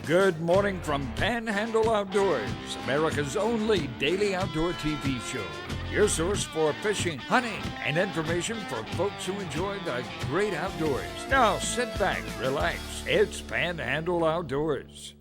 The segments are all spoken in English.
Good morning from Panhandle Outdoors, America's only daily outdoor TV show. Your source for fishing, hunting, and information for folks who enjoy the great outdoors. Now sit back, relax. It's Panhandle Outdoors.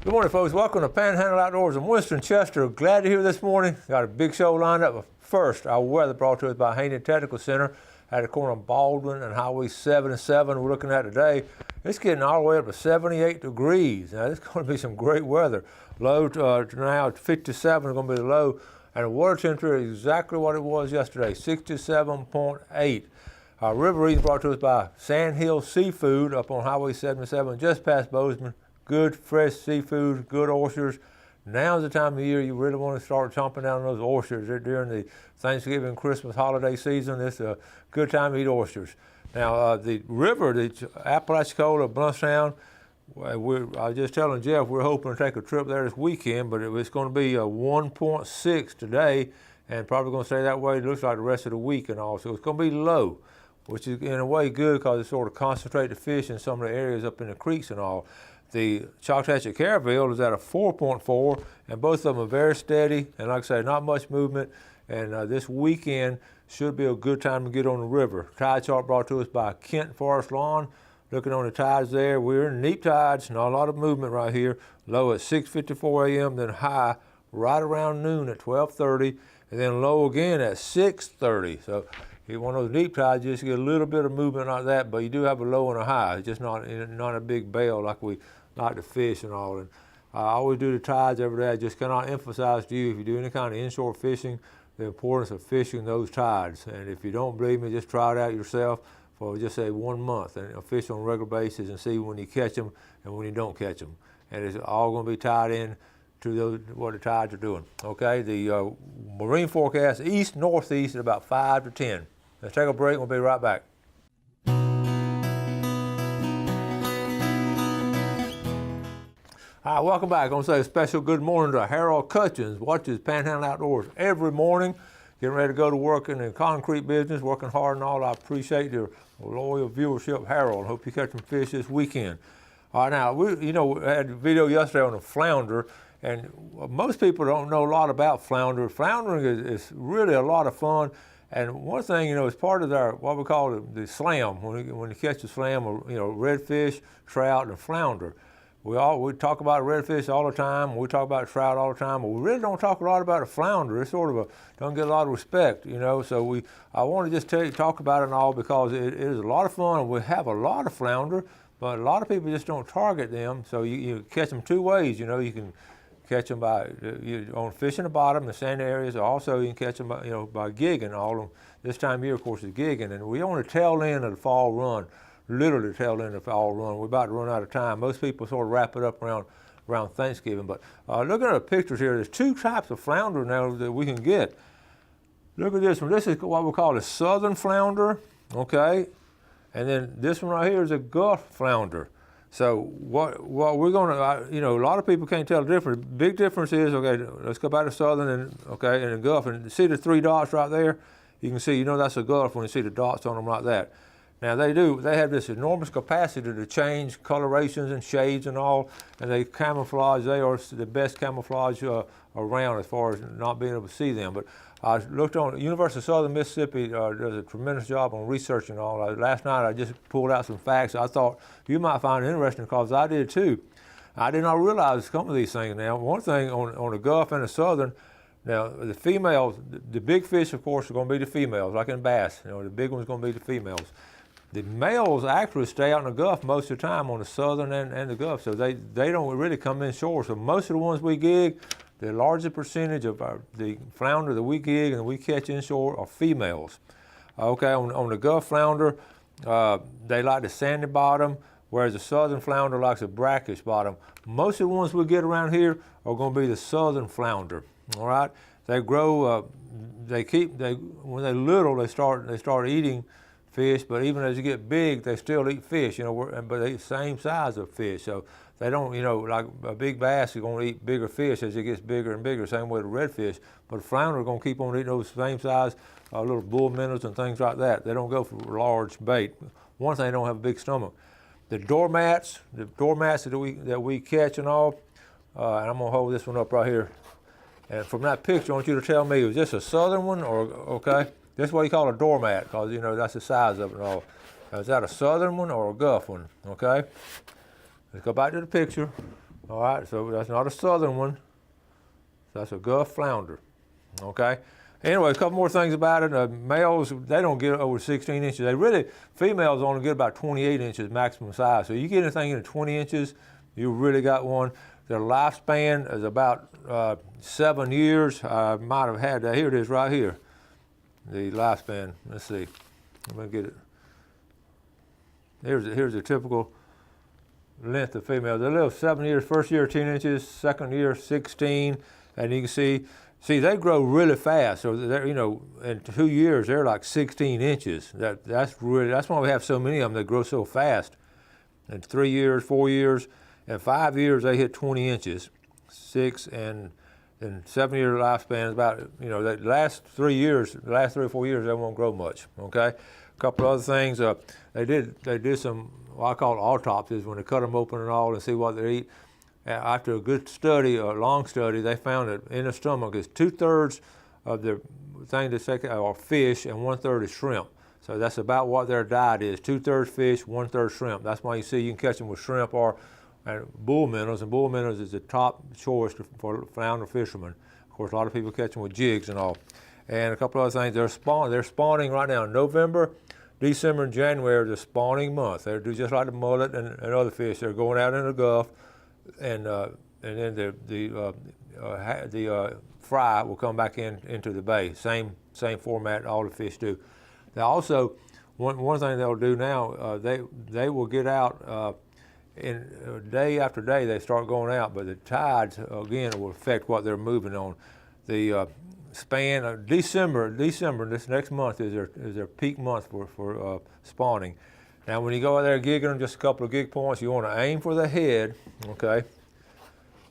Good morning, folks. Welcome to Panhandle Outdoors in Winston Chester. Glad to hear this morning. Got a big show lined up. First, our weather brought to us by Hayden Technical Center at the corner of Baldwin and Highway 77 we're looking at today. It's getting all the way up to 78 degrees. Now, it's going to be some great weather. Low now at 57 is going to be the low, and the water temperature is exactly what it was yesterday, 67.8. Our river reading brought to us by Sandhill Seafood up on Highway 77 just past Bozeman. Good fresh seafood, good oysters. Now's the time of year you really want to start chomping down those oysters. During the Thanksgiving and Christmas holiday season, it's a good time to eat oysters. Now, the river, the Apalachicola, Bluntstown, I was just telling Jeff we're hoping to take a trip there this weekend, but it's going to be a 1.6 today and probably going to stay that way, it looks like, the rest of the week and all. So it's going to be low, which is in a way good because it sort of concentrates the fish in some of the areas up in the creeks and all. The Choctaw Caraville is at a 4.4, and both of them are very steady, and like I say, not much movement, and this weekend should be a good time to get on the river. Tide chart brought to us by Kent Forest Lawn. Looking on the tides there, we're in neap tides, not a lot of movement right here. Low at 6:54 a.m., then high right around noon at 12:30, and then low again at 6:30. So if one of those deep tides, you just get a little bit of movement like that, but you do have a low and a high. It's just not a big bail like we like to fish and all. And I always do the tides every day. I just cannot emphasize to you, if you do any kind of inshore fishing, the importance of fishing those tides. And if you don't believe me, just try it out yourself for just say 1 month and fish on a regular basis and see when you catch them and when you don't catch them. And it's all going to be tied in to those, what the tides are doing. Okay, the marine forecast east-northeast at about 5 to 10. Let's take a break and we'll be right back. All right, welcome back. I'm going to say a special good morning to Harold Cutchins, watches Panhandle Outdoors every morning, getting ready to go to work in the concrete business, working hard and all. I appreciate your loyal viewership, Harold. Hope you catch some fish this weekend. All right, now, we had a video yesterday on a flounder, and most people don't know a lot about flounder. Floundering is really a lot of fun. And one thing, it's part of our, what we call the slam, when you catch a slam, redfish, trout, and flounder. We talk about redfish all the time, we talk about trout all the time, but we really don't talk a lot about a flounder. It's sort of don't get a lot of respect, so I want to just talk about it and all because it is a lot of fun, and we have a lot of flounder, but a lot of people just don't target them. So you catch them two ways, you can catch them by on fish in the bottom, the sandy areas. Also, you can catch them by gigging. All of them. This time of year, of course, is gigging, and we on the tail end of the fall run, literally the tail end of the fall run. We're about to run out of time. Most people sort of wrap it up around Thanksgiving. But looking at the pictures here, there's two types of flounder now that we can get. Look at this one. This is what we call a southern flounder, okay? And then this one right here is a Gulf flounder. So what we're going to, a lot of people can't tell the difference. Big difference is, okay, let's go back to southern and the Gulf, and see the three dots right there? You can see, that's a Gulf when you see the dots on them like that. Now they have this enormous capacity to change colorations and shades and all, and they camouflage. They are the best camouflage around as far as not being able to see them. But I looked on University of Southern Mississippi does a tremendous job on researching all. Last night I just pulled out some facts I thought you might find interesting because I did too. I did not realize some of these things. Now, one thing on the Gulf and the Southern, now the females, the big fish of course are going to be the females, like in bass. The big one's going to be the females. The males actually stay out in the Gulf most of the time on the Southern and the Gulf, so they don't really come inshore. So most of the ones we gig, the largest percentage of the flounder that we gig and we catch inshore are females. Okay, on the Gulf flounder, they like the sandy bottom, whereas the southern flounder likes a brackish bottom. Most of the ones we get around here are going to be the southern flounder. All right, they grow. When they're little, they start eating fish, but even as you get big, they still eat fish, but they eat the same size of fish. So they don't, like a big bass is going to eat bigger fish as it gets bigger and bigger, same way the redfish. But the flounder are going to keep on eating those same size little bull minnows and things like that. They don't go for large bait. One thing, they don't have a big stomach. the doormats that we catch and all. And I'm gonna hold this one up right here. And from that picture, I want you to tell me, is this a southern one or, okay? This is what you call a doormat, because you know that's the size of it and all. Now, is that a southern one or a Gulf one, okay? Let's go back to the picture. All right, so that's not a southern one. That's a Gulf flounder, okay? Anyway, a couple more things about it. Males, they don't get over 16 inches. Females only get about 28 inches maximum size. So you get anything into 20 inches, you really got one. Their lifespan is about 7 years. I might have had that. Here it is right here. The lifespan. Let's see. Let me get it. Here's the typical length of females. They live 7 years. First year 10 inches. Second year 16. And you can see they grow really fast. So they're, you know, in 2 years they're like 16 inches. That's why we have so many of them that grow so fast. In 3 years, 4 years. In 5 years, they hit 20 inches. 6 and 7 year lifespan is about, you know, the last 3 or 4 years, they won't grow much. Okay. A couple other things. They did some what I call autopsies when they cut them open and all and see what they eat. After a good study, a long study, they found that in the stomach is 2/3 of the thing they take are fish and 1/3 is shrimp. So that's about what their diet is: 2/3 fish, 1/3 shrimp. That's why you see you can catch them with shrimp or bull minnows, and bull minnows is the top choice for flounder fishermen. Of course, a lot of people catch them with jigs and all. And a couple other things, they're spawning right now. November, December, and January are the spawning month. They're just like the mullet and other fish. They're going out in the Gulf, and then the fry will come back into the bay. Same format all the fish do. They also, one thing they'll do now, they will get out. Day after day they start going out, but the tides again will affect what they're moving on. The span of December, this next month is their peak month for spawning. Now when you go out there gigging them, just a couple of gig points, you want to aim for the head, okay?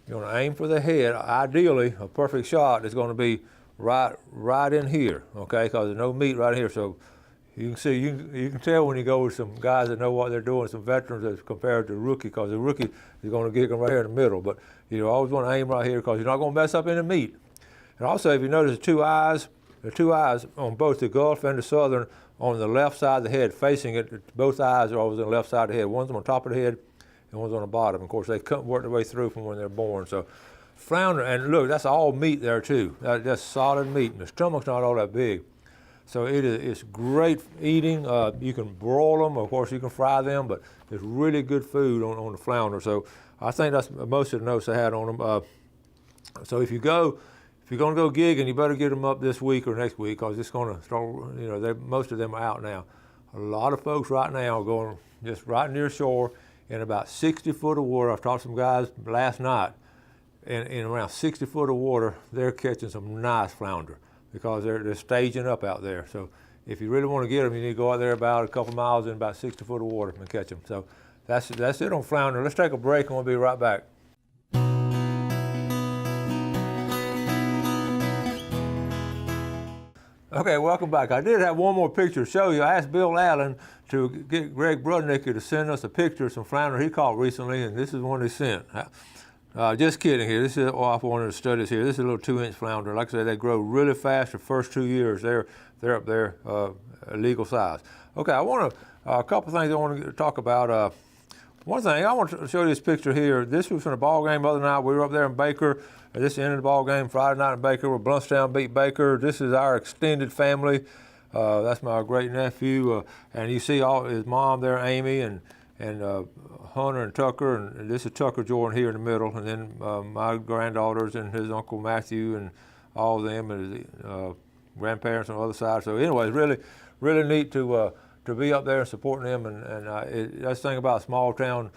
You want to aim for the head. Ideally, a perfect shot is going to be right in here, okay? Because there's no meat right here, so you can see, you can tell when you go with some guys that know what they're doing, some veterans as compared to a rookie, because the rookie is going to gig them right here in the middle. But you always want to aim right here because you're not going to mess up any meat. And also, if you notice the two eyes on both the Gulf and the Southern on the left side of the head, facing it, both eyes are always on the left side of the head. One's on the top of the head and one's on the bottom. Of course, they work their way through from when they're born. So flounder, and look, that's all meat there too. That's solid meat, and the stomach's not all that big. So it's great eating. You can broil them, of course you can fry them, but it's really good food on the flounder. So I think that's most of the notes I had on them. So if you're going to go gigging, you better get them up this week or next week, because it's going to start, you know, most of them are out now. A lot of folks right now are going just right near shore in about 60 foot of water. I've talked to some guys last night, in around 60 foot of water, they're catching some nice flounder, because they're staging up out there. So if you really want to get them, you need to go out there about a couple miles in about 60 foot of water and catch them. So that's it on flounder. Let's take a break and we'll be right back. Okay, welcome back. I did have one more picture to show you. I asked Bill Allen to get Greg Brudnicker to send us a picture of some flounder he caught recently, and this is one he sent. Just kidding here. This is off one of the studies here. This is a little 2-inch flounder. Like I said, they grow really fast. The first 2 years, they're up there, legal size. Okay, a couple things I want to talk about. One thing, I want to show you this picture here. This was from the ball game the other night. We were up there in Baker. This is the end of the ball game, Friday night in Baker, where Bluntstown beat Baker. This is our extended family. That's my great nephew, and you see all his mom there, Amy, and Hunter and Tucker, and this is Tucker Jordan here in the middle, and then my granddaughters and his uncle Matthew and all of them, and his grandparents on the other side. So anyway, it's really, really neat to be up there and supporting them. And that's the thing about a small town,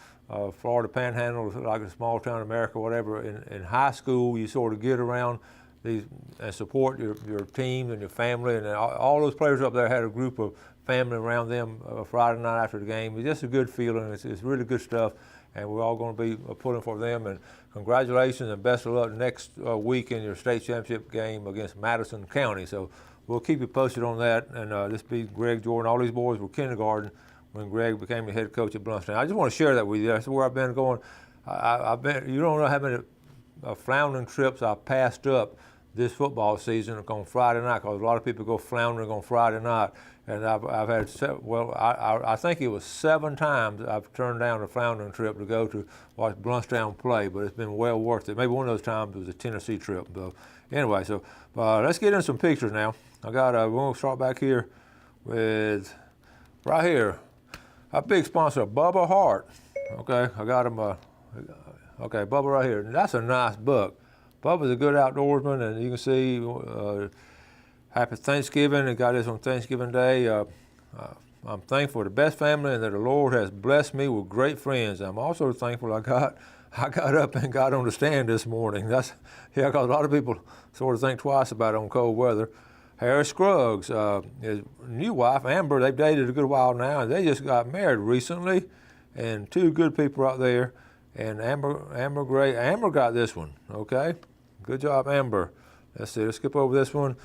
Florida Panhandle, like a small town America, whatever. In high school, you sort of get around these and support your team and your family, and all those players up there had a group of family around them Friday night after the game. It's just a good feeling. It's really good stuff, and we're all going to be pulling for them. And congratulations and best of luck next week in your state championship game against Madison County. So we'll keep you posted on that. And this be Greg Jordan. All these boys were kindergarten when Greg became the head coach at Bluntstown. I just want to share that with you. That's where I've been going. I've been. You don't know how many floundering trips I've passed up this football season on Friday night, because a lot of people go floundering on Friday night, and I've had I think it was 7 times I've turned down a floundering trip to go to watch Bluntstown play, but it's been well worth it. Maybe one of those times was a Tennessee trip. But anyway, so let's get in some pictures now. I got we're gonna start back here with right here. Our big sponsor, Bubba Hart. Okay, I got him. Okay, Bubba right here. That's a nice buck. Bubba's a good outdoorsman, and you can see happy Thanksgiving. He got this on Thanksgiving Day. I'm thankful for the best family and that the Lord has blessed me with great friends. I'm also thankful I got up and got on the stand this morning. Because a lot of people sort of think twice about it on cold weather. Harry Scruggs, his new wife, Amber, they've dated a good while now, and they just got married recently, and 2 good people out there. And Amber Gray, Amber got this one, okay? Good job, Amber. Let's see, let's skip over this one.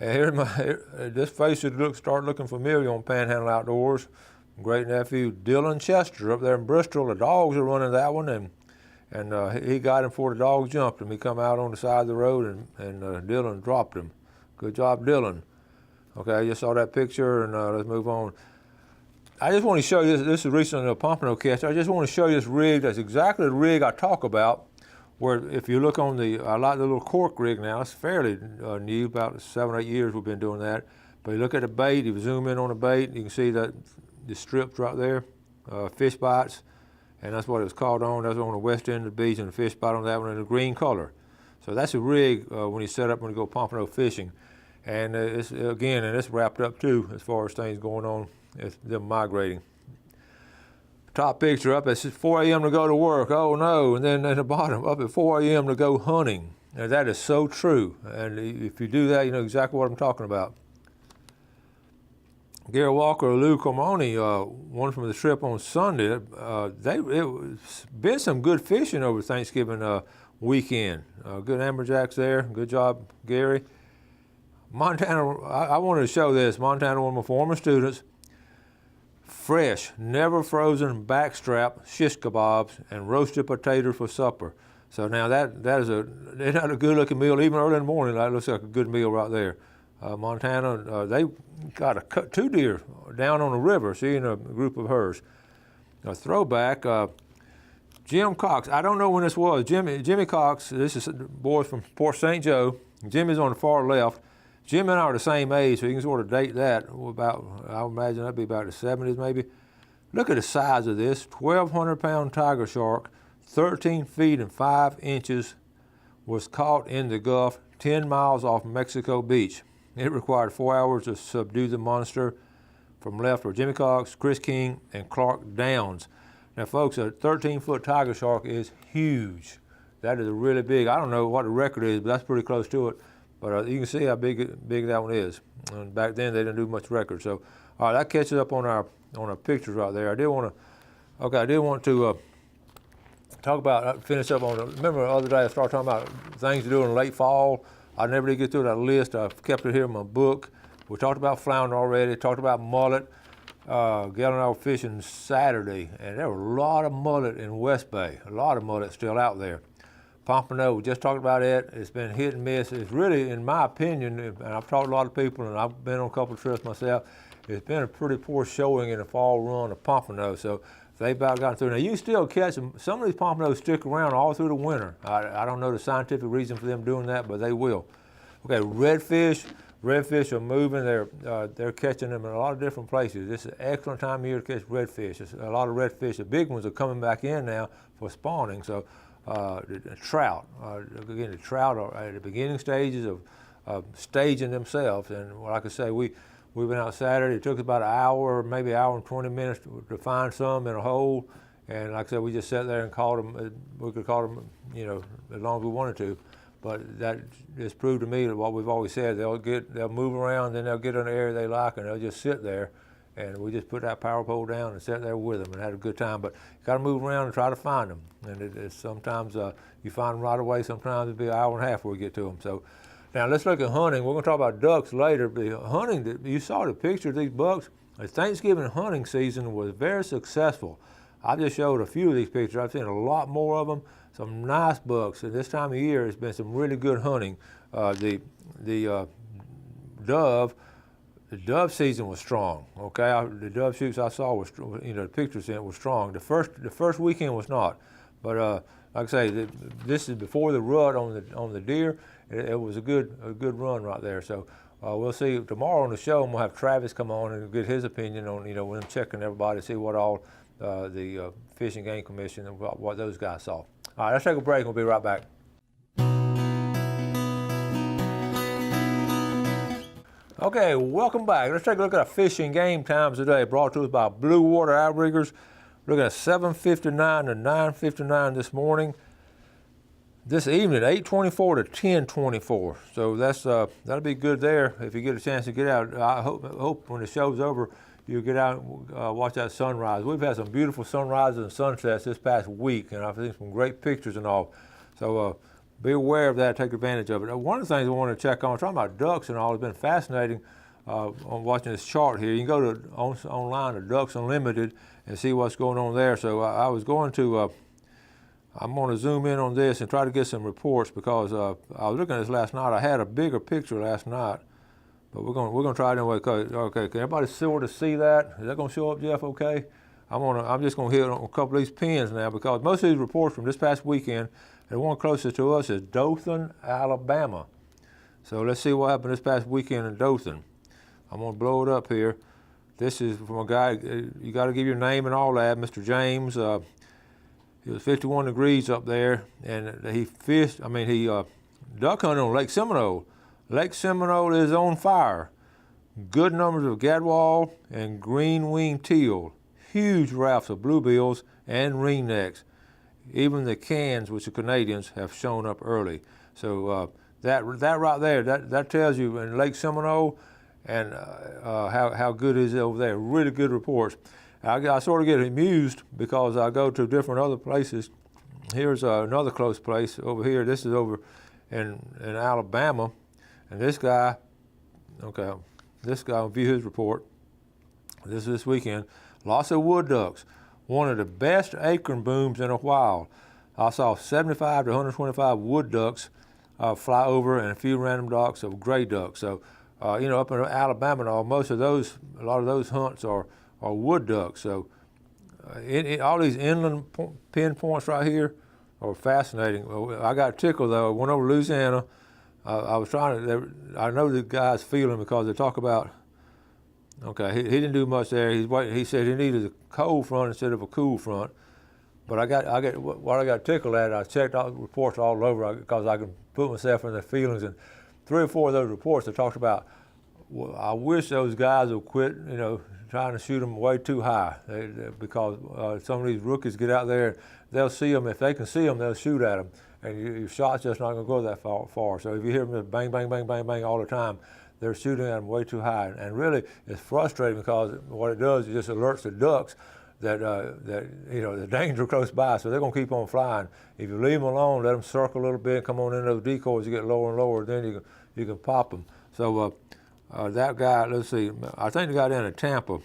And here's this face should start looking familiar on Panhandle Outdoors. Great nephew, Dylan Chester, up there in Bristol. The dogs are running that one, and he got him before the dogs jumped him. He come out on the side of the road, and Dylan dropped him. Good job, Dylan. Okay, I just saw that picture, and let's move on. I just want to show you this. This is recently a pompano catch. I just want to show you this rig. That's exactly the rig I talk about. Where if you look on I like the little cork rig now. It's fairly new, about 7 or 8 years we've been doing that. But you look at the bait. If you zoom in on the bait, you can see that the strips right there, fish bites, and that's what it was caught on. That's on the west end of the beach, and the fish bite on that one in the green color. So that's a rig when you set up when you go pompano fishing. And it's wrapped up too as far as things going on. It's them migrating. Top picture up, it's 4 a.m. to go to work. Oh no, and then at the bottom, up at 4 a.m. to go hunting. Now that is so true. And if you do that, you know exactly what I'm talking about. Gary Walker, Lou Comoni, one from the trip on Sunday. It's been some good fishing over Thanksgiving weekend. Good amberjacks there. Good job, Gary. Montana, I wanted to show this. Montana, one of my former students. Fresh, never frozen backstrap shish kebabs and roasted potatoes for supper. So now that's not a good looking meal. Even early in the morning, that looks like a good meal right there. Montana, they got a 2 deer down on the river, seeing a group of hers. A throwback, Jim Cox. I don't know when this was. Jimmy Cox, this is the boy from Port St. Joe. Jimmy's on the far left. Jim and I are the same age, so you can sort of date that. I would imagine that'd be about the 70s maybe. Look at the size of this, 1,200-pound tiger shark, 13 feet and 5 inches, was caught in the Gulf 10 miles off Mexico Beach. It required 4 hours to subdue the monster. From left were Jimmy Cox, Chris King, and Clark Downs. Now folks, a 13-foot tiger shark is huge. That is a really big, I don't know what the record is, but that's pretty close to it. But you can see how big that one is. And back then they didn't do much record. So, all right, that catches up on our pictures right there. I did want to talk about, finish up on. Remember the other day I started talking about things to do in late fall. I never did get through that list. I've kept it here in my book. We talked about flounder already. Talked about mullet. Gail and I were fishing Saturday, and there were a lot of mullet in West Bay. A lot of mullet still out there. Pompano, we just talked about it. It's been hit and miss. It's really, in my opinion, and I've talked to a lot of people, and I've been on a couple of trips myself, it's been a pretty poor showing in the fall run of pompano. So they've about gotten through. Now, you still catch them. Some of these pompanos stick around all through the winter. I don't know the scientific reason for them doing that, but they will. Okay, redfish. Redfish are moving. They're catching them in a lot of different places. This is an excellent time of year to catch redfish. There's a lot of redfish. The big ones are coming back in now for spawning. So. The trout. Again, the trout are at the beginning stages of staging themselves. And like I say, we went out Saturday. It took about an hour, maybe an hour and 20 minutes to find some in a hole. And like I said, we just sat there and caught them. We could caught them, you know, as long as we wanted to. But that just proved to me that what we've always said. They'll move around, then they'll get in the area they like, and they'll just sit there. And we just put that power pole down and sat there with them and had a good time. But you got to move around and try to find them. And it's sometimes you find them right away. Sometimes it'll be an hour and a half before we get to them. So now let's look at hunting. We're going to talk about ducks later. But hunting, you saw the picture of these bucks. The Thanksgiving hunting season was very successful. I just showed a few of these pictures. I've seen a lot more of them. Some nice bucks. And this time of year, it's been some really good hunting. The dove season was strong. Okay, the dove shoots I saw was, the pictures in it were strong. The first weekend was not, but like I say, this is before the rut on the deer. It was a good run right there. So we'll see tomorrow on the show, and we'll have Travis come on and get his opinion on when I'm checking everybody to see what all the Fish and Game Commission and what those guys saw. All right, let's take a break. We'll be right back. Okay, welcome back. Let's take a look at our fishing game times today, brought to us by Blue Water Outriggers. Looking at 7:59 to 9:59 this morning. This evening, 8:24 to 10:24. So that'll be good there if you get a chance to get out. I hope when the show's over, you'll get out and watch that sunrise. We've had some beautiful sunrises and sunsets this past week, and I've seen some great pictures and all. So be aware of that, take advantage of it. One of the things I want to check on, talking about ducks and all, has been fascinating on watching this chart here. You can go to online to Ducks Unlimited and see what's going on there. So I was going to, I'm going to zoom in on this and try to get some reports because I was looking at this last night. I had a bigger picture last night, but we're going to try it anyway. Okay, can everybody sort of see that? Is that going to show up, Jeff? Okay. I'm just going to hit on a couple of these pins now because most of these reports from this past weekend, the one closest to us is Dothan, Alabama. So let's see what happened this past weekend in Dothan. I'm going to blow it up here. This is from a guy, you got to give your name and all that, Mr. James. It was 51 degrees up there, and he duck hunted on Lake Seminole. Lake Seminole is on fire. Good numbers of gadwall and green-winged teal. Huge rafts of bluebills and ringnecks. Even the cans, which the Canadians have shown up early. So that right there, that tells you in Lake Seminole and how good it is over there. Really good reports. I sort of get amused because I go to different other places. Here's another close place over here. This is over in Alabama, and this guy will view his report. This weekend. Lots of wood ducks. One of the best acorn booms in a while. I saw 75 to 125 wood ducks fly over and a few random ducks of gray ducks. So, up in Alabama and all, a lot of those hunts are wood ducks. So, all these inland pinpoints right here are fascinating. I got tickled though. I went over to Louisiana. I know the guy's feeling because they talk about. Okay, he didn't do much there. He said he needed a cold front instead of a cool front. But I got tickled at, I checked out reports all over because I can put myself in their feelings. And 3 or 4 of those reports that talked about, well, I wish those guys would quit, trying to shoot them way too high because some of these rookies get out there, they'll see them. If they can see them, they'll shoot at them. And your shot's just not going to go that far. So if you hear them just bang, bang, bang, bang, bang all the time, they're shooting at them way too high. And really, it's frustrating because what it does is just alerts the ducks that the danger close by, so they're going to keep on flying. If you leave them alone, let them circle a little bit, come on in those decoys, you get lower and lower, then you can pop them. So that guy, let's see, I think the guy down in Tampa,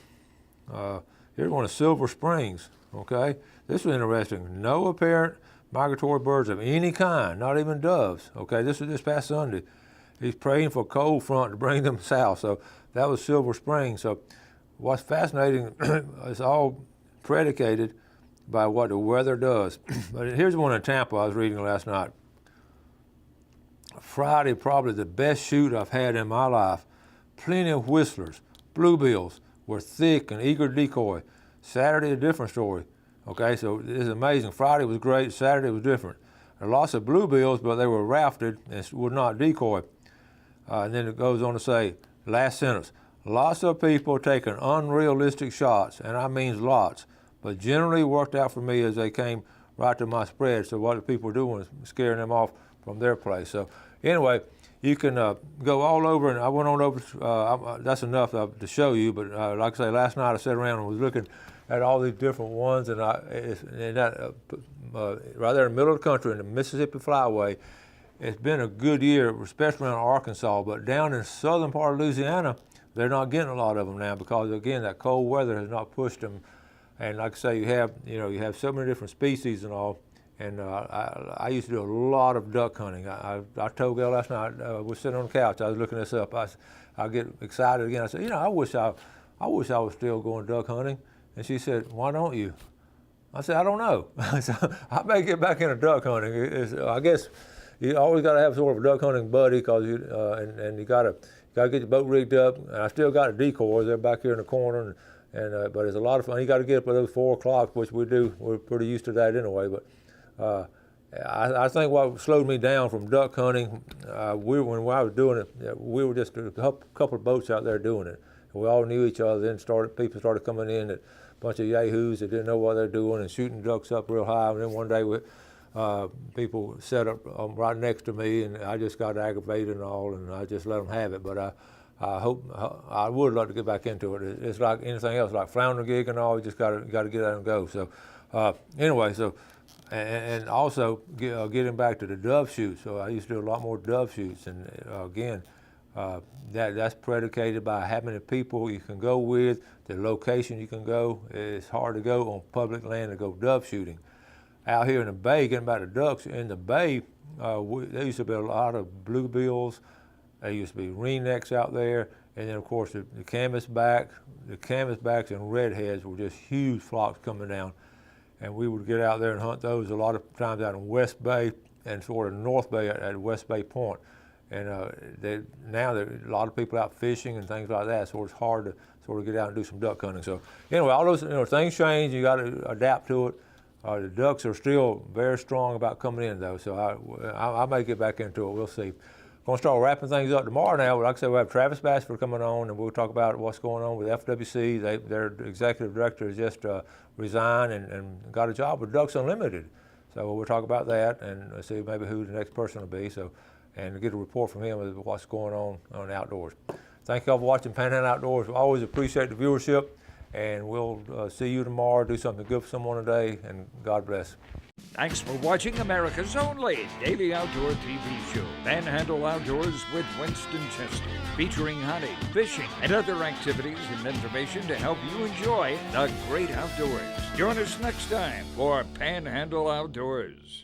here's one of Silver Springs, okay? This was interesting. No apparent migratory birds of any kind, not even doves, okay? This was this past Sunday. He's praying for a cold front to bring them south. So that was Silver Springs. So what's fascinating is all predicated by what the weather does. But here's one in Tampa I was reading last night. Friday, probably the best shoot I've had in my life. Plenty of whistlers. Bluebills were thick and eager decoy. Saturday, a different story. Okay, so it's amazing. Friday was great. Saturday was different. There were lots of bluebills, but they were rafted and would not decoy. And then it goes on to say, last sentence, lots of people taking unrealistic shots, and I mean lots, but generally worked out for me as they came right to my spread. So what the people were doing was scaring them off from their place. So anyway, you can go all over, and I went on over, that's enough to show you, but like I say, last night I sat around and was looking at all these different ones, and right there in the middle of the country in the Mississippi Flyway, it's been a good year, especially around Arkansas, but down in southern part of Louisiana, they're not getting a lot of them now because, again, that cold weather has not pushed them. And like I say, you have so many different species and all. And I used to do a lot of duck hunting. I told Gail last night, we were sitting on the couch, I was looking this up. I get excited again. I said, I wish I was still going duck hunting. And she said, why don't you? I said, I don't know. So I may get back into duck hunting. I guess you always got to have sort of a duck hunting buddy, because and you got to get your boat rigged up. And I still got a decoys. They're back here in the corner, but it's a lot of fun. You got to get up at those 4 o'clock, which we do. We're pretty used to that anyway. But I think what slowed me down from duck hunting, when I was doing it, we were just a couple of boats out there doing it. We all knew each other. Then people started coming in, a bunch of yahoos that didn't know what they're doing and shooting ducks up real high. And then one day people set up right next to me, and I just got aggravated and all, and I just let them have it. But I would like to get back into it. It's like anything else, like flounder gig and all. You just got to get out and go. So anyway, and also getting back to the dove shoots. So I used to do a lot more dove shoots, and again, that's predicated by how many people you can go with, the location you can go. It's hard to go on public land to go dove shooting. Out here in the bay, getting back to ducks, in the bay, there used to be a lot of bluebills. There used to be ringnecks out there, and then of course the canvasbacks and redheads were just huge flocks coming down. And we would get out there and hunt those a lot of times out in West Bay and sort of North Bay at West Bay Point. And now there are a lot of people out fishing and things like that, so it's hard to sort of get out and do some duck hunting. So anyway, all those things change. You got to adapt to it. The ducks are still very strong about coming in though, so I may get back into it. We'll see. Going to start wrapping things up tomorrow now. Like I said, we have Travis Bassford coming on, and we'll talk about what's going on with FWC. Their executive director has just resigned and got a job with Ducks Unlimited. So we'll talk about that and see maybe who the next person will be. So, and get a report from him of what's going on outdoors. Thank you all for watching Panhandle Outdoors. We always appreciate the viewership, and we'll see you tomorrow. Do something good for someone today, and God bless. Thanks for watching America's only daily outdoor TV show, Panhandle Outdoors with Winston Chester, featuring hunting, fishing, and other activities and information to help you enjoy the great outdoors. Join us next time for Panhandle Outdoors.